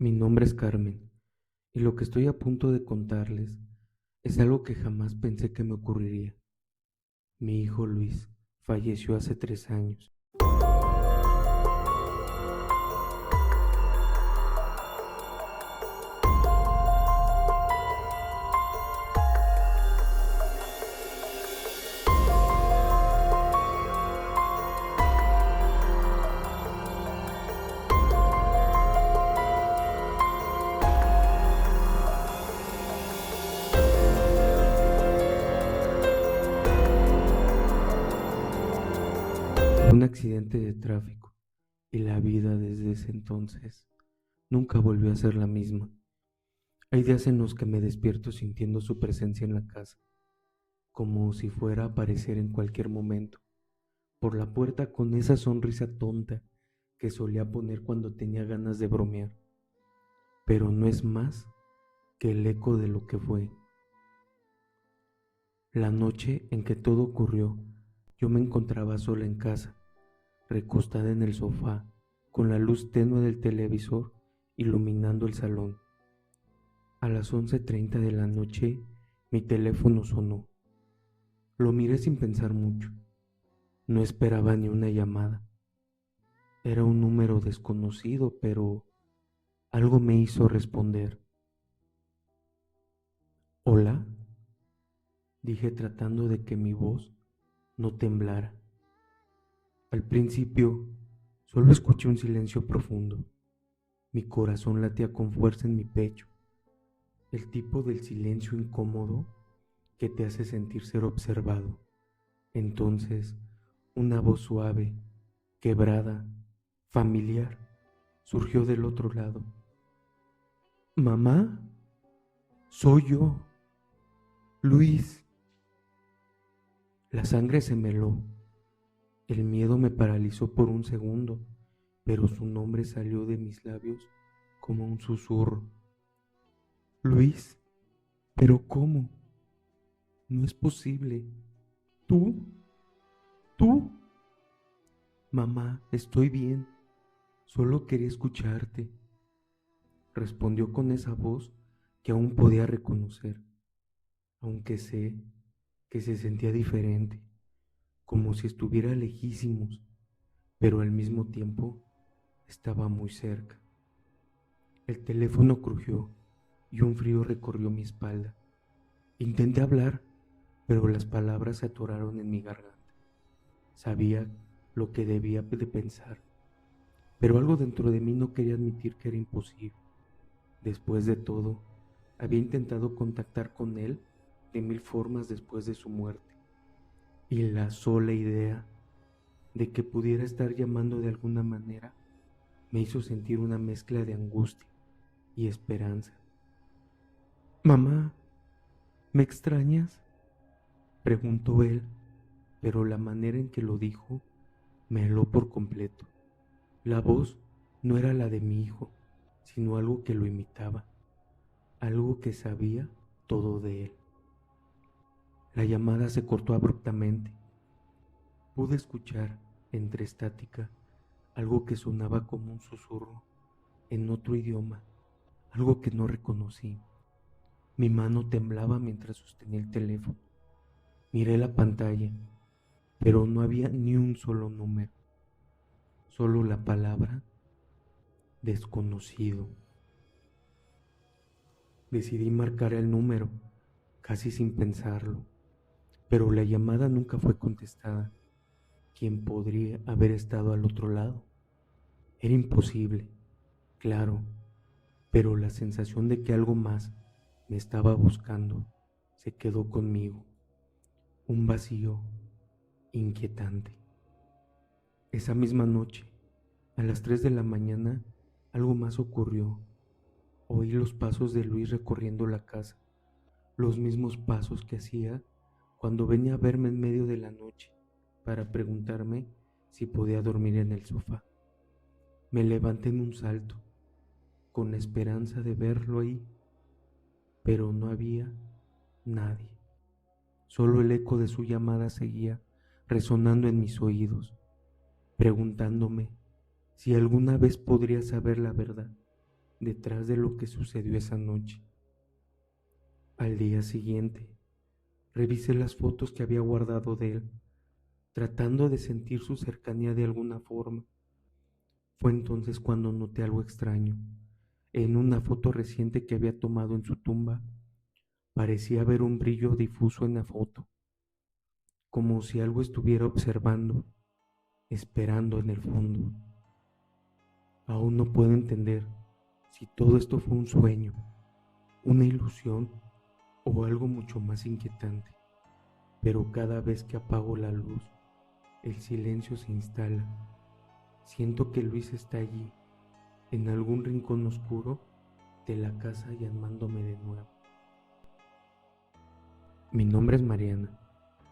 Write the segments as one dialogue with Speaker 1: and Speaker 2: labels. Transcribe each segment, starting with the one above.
Speaker 1: Mi nombre es Carmen y lo que estoy a punto de contarles es algo que jamás pensé que me ocurriría. Mi hijo Luis falleció hace 3 años. Un accidente de tráfico y la vida desde ese entonces nunca volvió a ser la misma. Hay días en los que me despierto sintiendo su presencia en la casa, como si fuera a aparecer en cualquier momento, por la puerta con esa sonrisa tonta que solía poner cuando tenía ganas de bromear, pero no es más que el eco de lo que fue. La noche en que todo ocurrió, yo me encontraba sola en casa, recostada en el sofá, con la luz tenue del televisor iluminando el salón. A las 11:30 de la noche, mi teléfono sonó. Lo miré sin pensar mucho. No esperaba ni una llamada. Era un número desconocido, pero algo me hizo responder. ¿Hola?, dije tratando de que mi voz no temblara. Al principio, solo escuché un silencio profundo. Mi corazón latía con fuerza en mi pecho, el tipo del silencio incómodo que te hace sentir ser observado. Entonces, una voz suave, quebrada, familiar, surgió del otro lado. ¿Mamá? Soy yo, Luis. La sangre se me heló. El miedo me paralizó por un segundo, pero su nombre salió de mis labios como un susurro. Luis, ¿pero cómo? No es posible. ¿Tú? ¿Tú? Mamá, estoy bien. Solo quería escucharte, respondió con esa voz que aún podía reconocer, aunque sé que se sentía diferente, como si estuviera lejísimos, pero al mismo tiempo estaba muy cerca. El teléfono crujió y un frío recorrió mi espalda. Intenté hablar, pero las palabras se atoraron en mi garganta. Sabía lo que debía de pensar, pero algo dentro de mí no quería admitir que era imposible. Después de todo, había intentado contactar con él de mil formas después de su muerte, y la sola idea de que pudiera estar llamando de alguna manera me hizo sentir una mezcla de angustia y esperanza. Mamá, ¿me extrañas?, preguntó él, pero la manera en que lo dijo me heló por completo. La voz no era la de mi hijo, sino algo que lo imitaba, algo que sabía todo de él. La llamada se cortó abruptamente. Pude escuchar, entre estática, algo que sonaba como un susurro, en otro idioma, algo que no reconocí. Mi mano temblaba mientras sostenía el teléfono. Miré la pantalla, pero no había ni un solo número, solo la palabra desconocido. Decidí marcar el número, casi sin pensarlo, pero la llamada nunca fue contestada. ¿Quién podría haber estado al otro lado? Era imposible, claro, pero la sensación de que algo más me estaba buscando se quedó conmigo, un vacío inquietante. Esa misma noche, a las 3 de la mañana, algo más ocurrió. Oí los pasos de Luis recorriendo la casa, los mismos pasos que hacía cuando venía a verme en medio de la noche para preguntarme si podía dormir en el sofá. Me levanté en un salto, con la esperanza de verlo ahí, pero no había nadie. Solo el eco de su llamada seguía resonando en mis oídos, preguntándome si alguna vez podría saber la verdad detrás de lo que sucedió esa noche. Al día siguiente, revisé las fotos que había guardado de él, tratando de sentir su cercanía de alguna forma. Fue entonces cuando noté algo extraño. En una foto reciente que había tomado en su tumba, parecía haber un brillo difuso en la foto, como si algo estuviera observando, esperando en el fondo. Aún no puedo entender si todo esto fue un sueño, una ilusión o algo mucho más inquietante, pero cada vez que apago la luz, el silencio se instala. Siento que Luis está allí, en algún rincón oscuro de la casa, llamándome de nuevo. Mi nombre es Mariana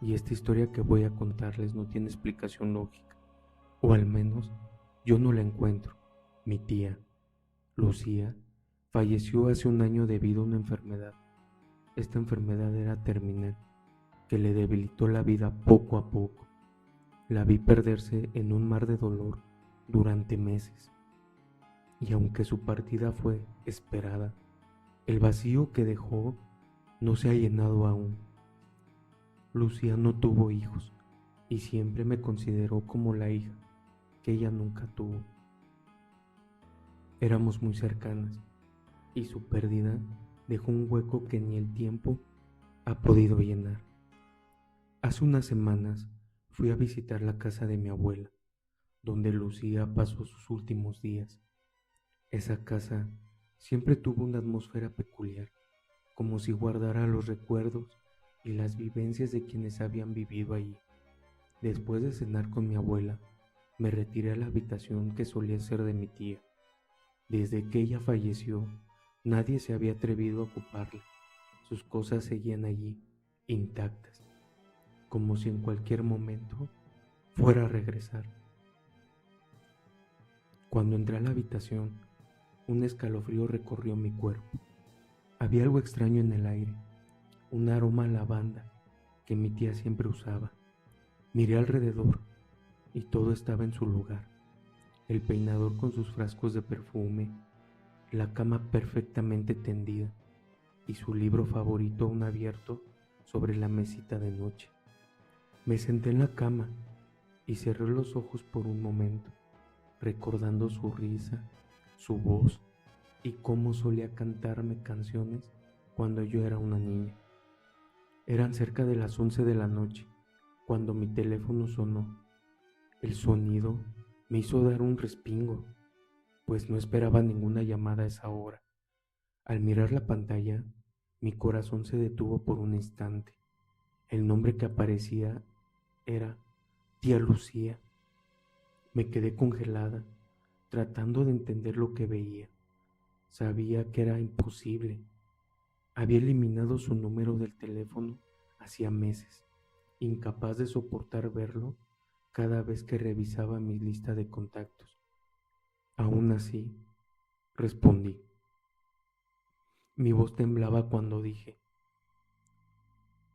Speaker 1: y esta historia que voy a contarles no tiene explicación lógica, o al menos yo no la encuentro. Mi tía, Lucía, falleció hace un año debido a una enfermedad. Esta enfermedad era terminal, que le debilitó la vida poco a poco. La vi perderse en un mar de dolor durante meses. Y aunque su partida fue esperada, el vacío que dejó no se ha llenado aún. Lucía no tuvo hijos y siempre me consideró como la hija que ella nunca tuvo. Éramos muy cercanas y su pérdida dejó un hueco que ni el tiempo ha podido llenar. Hace unas semanas fui a visitar la casa de mi abuela, donde Lucía pasó sus últimos días. Esa casa siempre tuvo una atmósfera peculiar, como si guardara los recuerdos y las vivencias de quienes habían vivido allí. Después de cenar con mi abuela, me retiré a la habitación que solía ser de mi tía. Desde que ella falleció, nadie se había atrevido a ocuparla. Sus cosas seguían allí, intactas, como si en cualquier momento fuera a regresar. Cuando entré a la habitación, un escalofrío recorrió mi cuerpo. Había algo extraño en el aire, un aroma a lavanda que mi tía siempre usaba. Miré alrededor y todo estaba en su lugar. El peinador con sus frascos de perfume, la cama perfectamente tendida y su libro favorito aún abierto sobre la mesita de noche. Me senté en la cama y cerré los ojos por un momento, recordando su risa, su voz y cómo solía cantarme canciones cuando yo era una niña. Eran cerca de las 11 de la noche cuando mi teléfono sonó. El sonido me hizo dar un respingo, pues no esperaba ninguna llamada a esa hora. Al mirar la pantalla, mi corazón se detuvo por un instante. El nombre que aparecía era Tía Lucía. Me quedé congelada, tratando de entender lo que veía. Sabía que era imposible. Había eliminado su número del teléfono hacía meses, incapaz de soportar verlo cada vez que revisaba mi lista de contactos. Aún así, respondí. Mi voz temblaba cuando dije,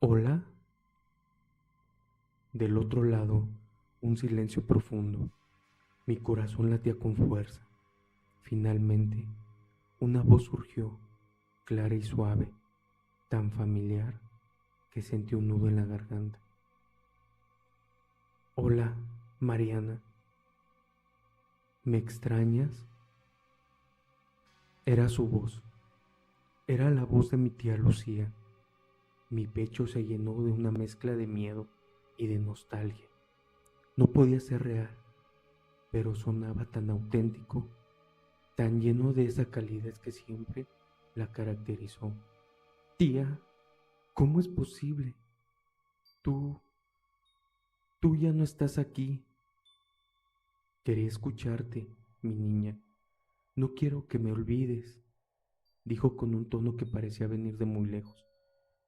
Speaker 1: ¿hola? Del otro lado, un silencio profundo. Mi corazón latía con fuerza. Finalmente, una voz surgió, clara y suave, tan familiar que sentí un nudo en la garganta. Hola, Mariana. ¿Me extrañas? Era su voz. Era la voz de mi tía Lucía. Mi pecho se llenó de una mezcla de miedo y de nostalgia. No podía ser real, pero sonaba tan auténtico, tan lleno de esa calidez que siempre la caracterizó. Tía, ¿cómo es posible? Tú ya no estás aquí. Quería escucharte, mi niña. No quiero que me olvides, dijo con un tono que parecía venir de muy lejos,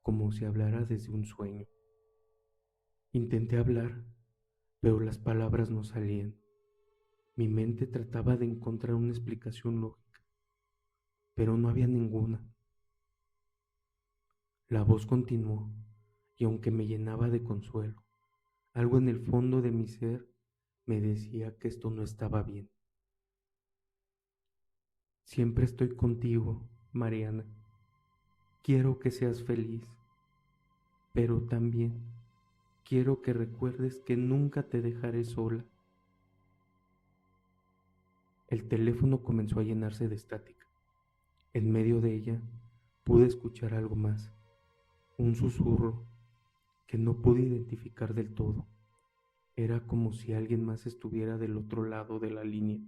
Speaker 1: como si hablara desde un sueño. Intenté hablar, pero las palabras no salían. Mi mente trataba de encontrar una explicación lógica, pero no había ninguna. La voz continuó, y aunque me llenaba de consuelo, algo en el fondo de mi ser me decía que esto no estaba bien. Siempre estoy contigo, Mariana. Quiero que seas feliz, pero también quiero que recuerdes que nunca te dejaré sola. El teléfono comenzó a llenarse de estática. En medio de ella pude escuchar algo más, un susurro que no pude identificar del todo. Era como si alguien más estuviera del otro lado de la línea,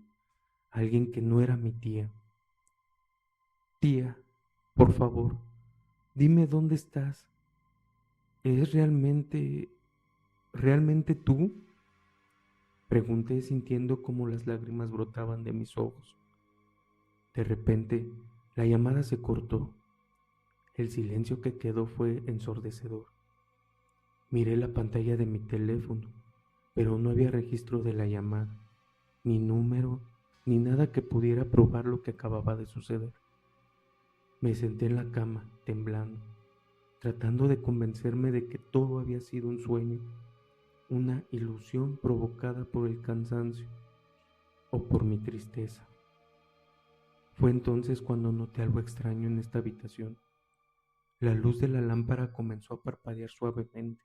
Speaker 1: alguien que no era mi tía. Tía, por favor, dime dónde estás. ¿Es realmente tú? Pregunté sintiendo como las lágrimas brotaban de mis ojos. De repente, la llamada se cortó. El silencio que quedó fue ensordecedor. Miré la pantalla de mi teléfono, pero no había registro de la llamada, ni número, ni nada que pudiera probar lo que acababa de suceder. Me senté en la cama, temblando, tratando de convencerme de que todo había sido un sueño, una ilusión provocada por el cansancio o por mi tristeza. Fue entonces cuando noté algo extraño en esta habitación. La luz de la lámpara comenzó a parpadear suavemente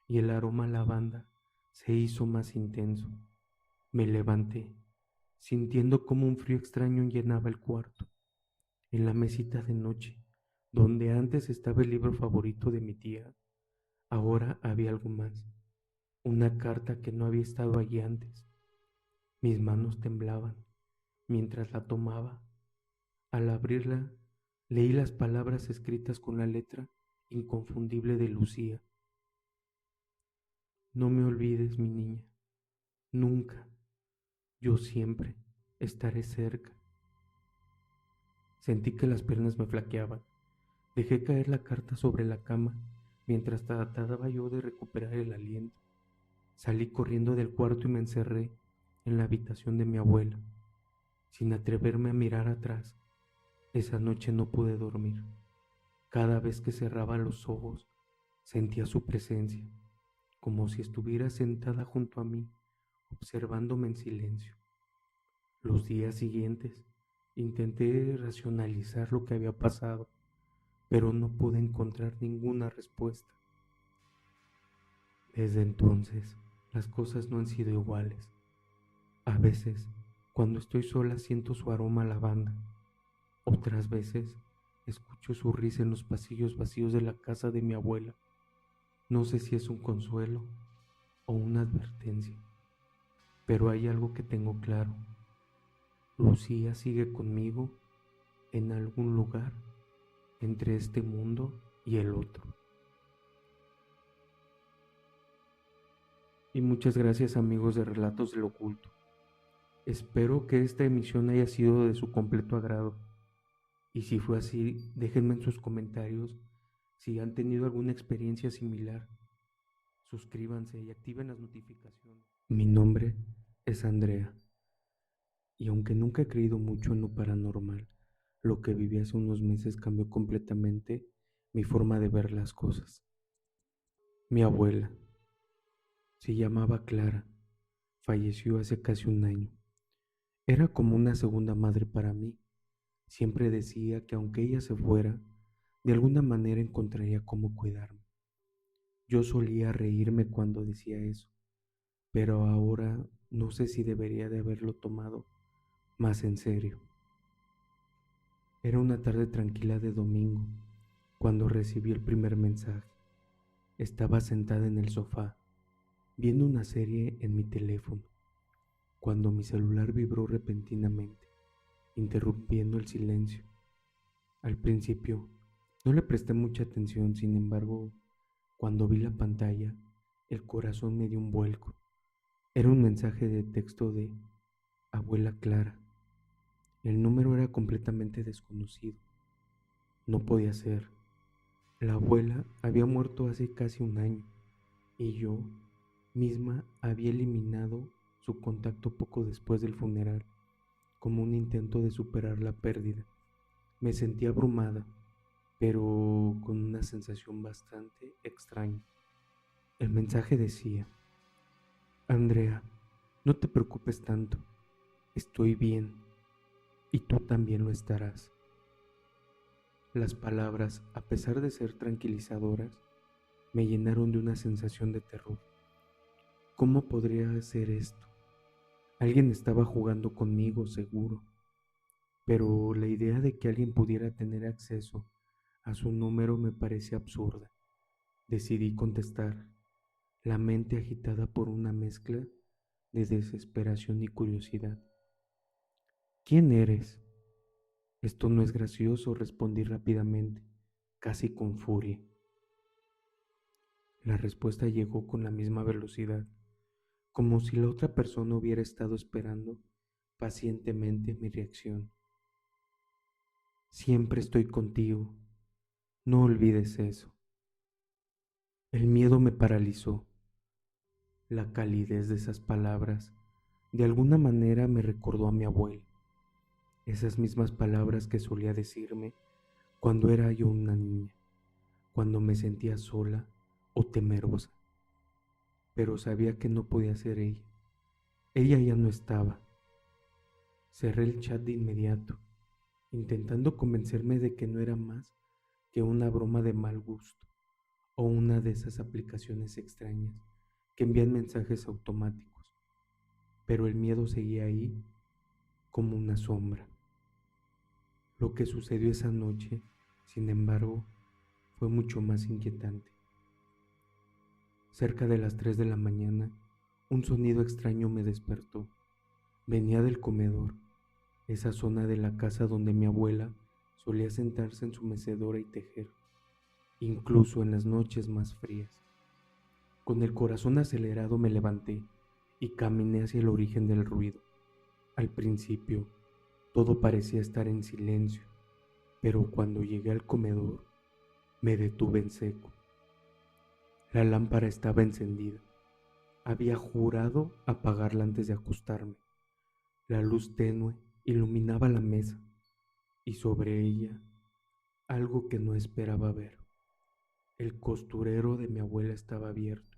Speaker 1: y el aroma a lavanda se hizo más intenso. Me levanté, sintiendo como un frío extraño llenaba el cuarto. En la mesita de noche, donde antes estaba el libro favorito de mi tía, ahora había algo más, una carta que no había estado allí antes. Mis manos temblaban mientras la tomaba. Al abrirla, leí las palabras escritas con la letra inconfundible de Lucía. No me olvides, mi niña, nunca. Yo siempre estaré cerca. Sentí que las piernas me flaqueaban. Dejé caer la carta sobre la cama mientras trataba yo de recuperar el aliento. Salí corriendo del cuarto y me encerré en la habitación de mi abuela, sin atreverme a mirar atrás. Esa noche no pude dormir. Cada vez que cerraba los ojos, sentía su presencia, como si estuviera sentada junto a mí, observándome en silencio. Los días siguientes intenté racionalizar lo que había pasado, pero no pude encontrar ninguna respuesta. Desde entonces, las cosas no han sido iguales. A veces, cuando estoy sola, siento su aroma a lavanda. Otras veces, escucho su risa en los pasillos vacíos de la casa de mi abuela. No sé si es un consuelo o una advertencia, pero hay algo que tengo claro. Lucía sigue conmigo en algún lugar entre este mundo y el otro. Y muchas gracias, amigos de Relatos del Oculto. Espero que esta emisión haya sido de su completo agrado. Y si fue así, déjenme en sus comentarios si han tenido alguna experiencia similar. Suscríbanse y activen las notificaciones. Mi nombre es Andrea, y aunque nunca he creído mucho en lo paranormal, lo que viví hace unos meses cambió completamente mi forma de ver las cosas. Mi abuela se llamaba Clara, falleció hace casi un año. Era como una segunda madre para mí. Siempre decía que aunque ella se fuera, de alguna manera encontraría cómo cuidarme. Yo solía reírme cuando decía eso, pero ahora no sé si debería de haberlo tomado más en serio. Era una tarde tranquila de domingo, cuando recibí el primer mensaje. Estaba sentada en el sofá, viendo una serie en mi teléfono, cuando mi celular vibró repentinamente, interrumpiendo el silencio. Al principio, no le presté mucha atención, sin embargo, cuando vi la pantalla, el corazón me dio un vuelco. Era un mensaje de texto de Abuela Clara. El número era completamente desconocido. No podía ser. La abuela había muerto hace casi un año y yo misma había eliminado su contacto poco después del funeral, como un intento de superar la pérdida. Me sentí abrumada, pero con una sensación bastante extraña. El mensaje decía: Andrea, no te preocupes tanto, estoy bien. y tú también lo estarás. Las palabras, a pesar de ser tranquilizadoras, me llenaron de una sensación de terror. ¿Cómo podría hacer esto? Alguien estaba jugando conmigo, seguro, pero la idea de que alguien pudiera tener acceso a su número me parecía absurda. Decidí contestar, la mente agitada por una mezcla de desesperación y curiosidad. ¿Quién eres? Esto no es gracioso, respondí rápidamente, casi con furia. La respuesta llegó con la misma velocidad, como si la otra persona hubiera estado esperando pacientemente mi reacción. Siempre estoy contigo, no olvides eso. El miedo me paralizó. La calidez de esas palabras de alguna manera me recordó a mi abuela, esas mismas palabras que solía decirme cuando era yo una niña, cuando me sentía sola o temerosa, pero sabía que no podía ser ella. Ella ya no estaba. Cerré el chat de inmediato, intentando convencerme de que no era más que una broma de mal gusto o una de esas aplicaciones extrañas que envían mensajes automáticos, pero el miedo seguía ahí como una sombra. Lo que sucedió esa noche, sin embargo, fue mucho más inquietante. Cerca de las 3 de la mañana, un sonido extraño me despertó. Venía del comedor, esa zona de la casa donde mi abuela solía sentarse en su mecedora y tejer, incluso en las noches más frías. Con el corazón acelerado me levanté y caminé hacia el origen del ruido. Al principio, todo parecía estar en silencio, pero cuando llegué al comedor, me detuve en seco. La lámpara estaba encendida. Había jurado apagarla antes de acostarme. La luz tenue iluminaba la mesa y sobre ella algo que no esperaba ver. El costurero de mi abuela estaba abierto.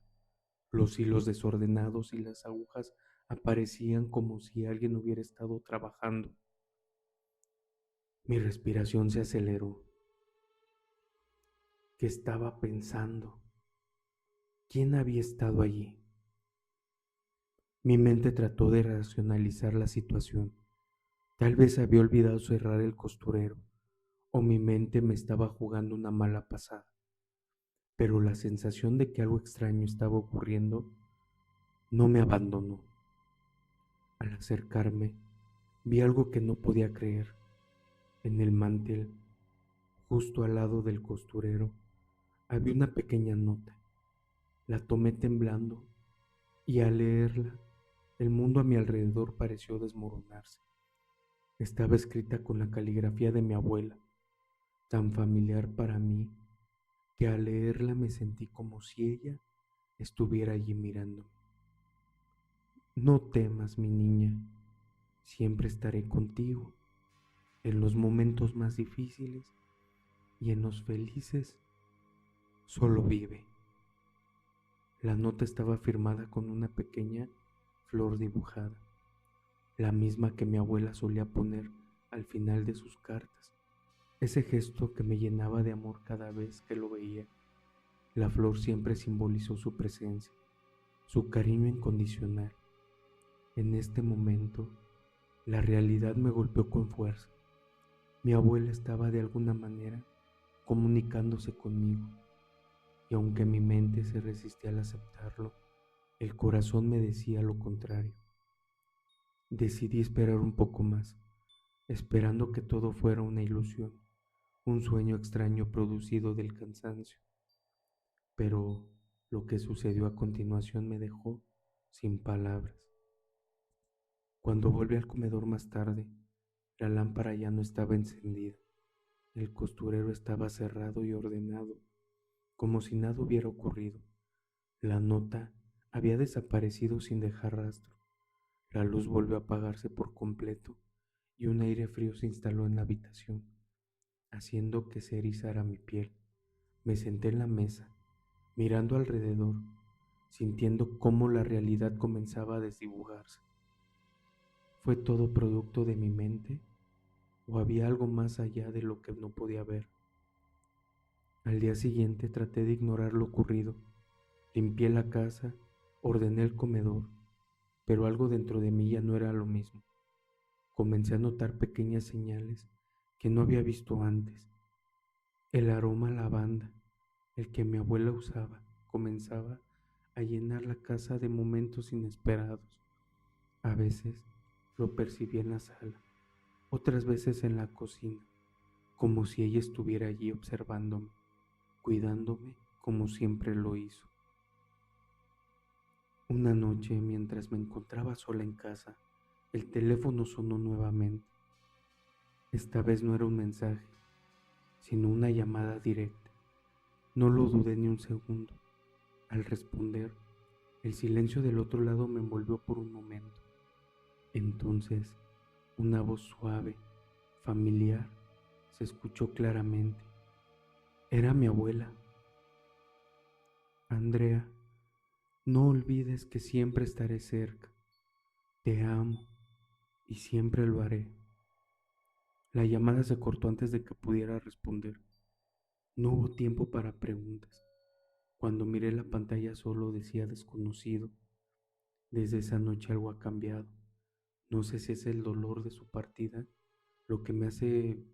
Speaker 1: Los hilos desordenados y las agujas aparecían como si alguien hubiera estado trabajando. Mi respiración se aceleró. ¿Qué estaba pensando? ¿Quién había estado allí? Mi mente trató de racionalizar la situación. Tal vez había olvidado cerrar el costurero, o mi mente me estaba jugando una mala pasada. Pero la sensación de que algo extraño estaba ocurriendo no me abandonó. Al acercarme, vi algo que no podía creer. En el mantel, justo al lado del costurero, había una pequeña nota. La tomé temblando y al leerla, el mundo a mi alrededor pareció desmoronarse. Estaba escrita con la caligrafía de mi abuela, tan familiar para mí que al leerla me sentí como si ella estuviera allí mirándome. No temas, mi niña, siempre estaré contigo, en los momentos más difíciles y en los felices, solo vive. La nota estaba firmada con una pequeña flor dibujada, la misma que mi abuela solía poner al final de sus cartas, ese gesto que me llenaba de amor cada vez que lo veía. La flor siempre simbolizó su presencia, su cariño incondicional. En este momento, la realidad me golpeó con fuerza. Mi abuela estaba de alguna manera comunicándose conmigo, y aunque mi mente se resistía al aceptarlo, el corazón me decía lo contrario. Decidí esperar un poco más, esperando que todo fuera una ilusión, un sueño extraño producido del cansancio. Pero lo que sucedió a continuación me dejó sin palabras. Cuando volví al comedor más tarde, la lámpara ya no estaba encendida. El costurero estaba cerrado y ordenado, como si nada hubiera ocurrido. La nota había desaparecido sin dejar rastro. La luz volvió a apagarse por completo y un aire frío se instaló en la habitación, haciendo que se erizara mi piel. Me senté en la mesa, mirando alrededor, sintiendo cómo la realidad comenzaba a desdibujarse. ¿Fue todo producto de mi mente o había algo más allá de lo que no podía ver. Al día siguiente traté de ignorar lo ocurrido. Limpié la casa, ordené el comedor, pero algo dentro de mí ya no era lo mismo. Comencé a notar pequeñas señales que no había visto antes. El aroma a lavanda, el que mi abuela usaba, comenzaba a llenar la casa de momentos inesperados. A veces lo percibía en la sala, otras veces en la cocina, como si ella estuviera allí observándome, cuidándome como siempre lo hizo. Una noche, mientras me encontraba sola en casa, el teléfono sonó nuevamente. Esta vez no era un mensaje, sino una llamada directa. No lo dudé ni un segundo. Al responder, el silencio del otro lado me envolvió por un momento. Entonces, una voz suave, familiar, se escuchó claramente. Era mi abuela. Andrea, no olvides que siempre estaré cerca. Te amo y siempre lo haré. La llamada se cortó antes de que pudiera responder. No hubo tiempo para preguntas. Cuando miré la pantalla solo decía desconocido. Desde esa noche algo ha cambiado. No sé si es el dolor de su partida lo que me hace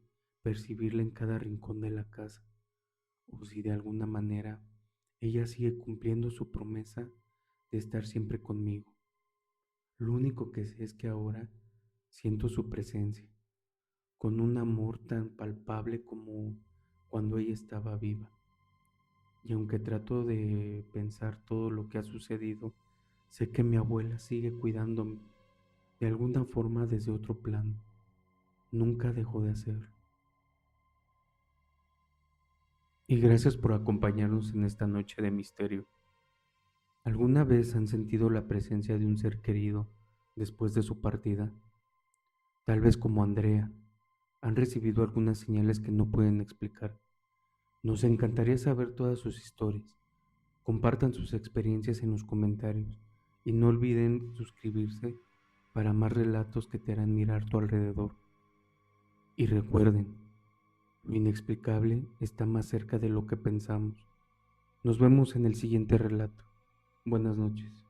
Speaker 1: percibirla en cada rincón de la casa, o si de alguna manera ella sigue cumpliendo su promesa de estar siempre conmigo. Lo único que sé es que ahora siento su presencia, con un amor tan palpable como cuando ella estaba viva. Y aunque trato de pensar todo lo que ha sucedido, sé que mi abuela sigue cuidándome, de alguna forma desde otro plano. Nunca dejó de hacer. Y gracias por acompañarnos en esta noche de misterio. ¿Alguna vez han sentido la presencia de un ser querido después de su partida? Tal vez como Andrea, han recibido algunas señales que no pueden explicar. Nos encantaría saber todas sus historias. Compartan sus experiencias en los comentarios y no olviden suscribirse para más relatos que te harán mirar tu alrededor. Y recuerden, lo inexplicable está más cerca de lo que pensamos. Nos vemos en el siguiente relato. Buenas noches.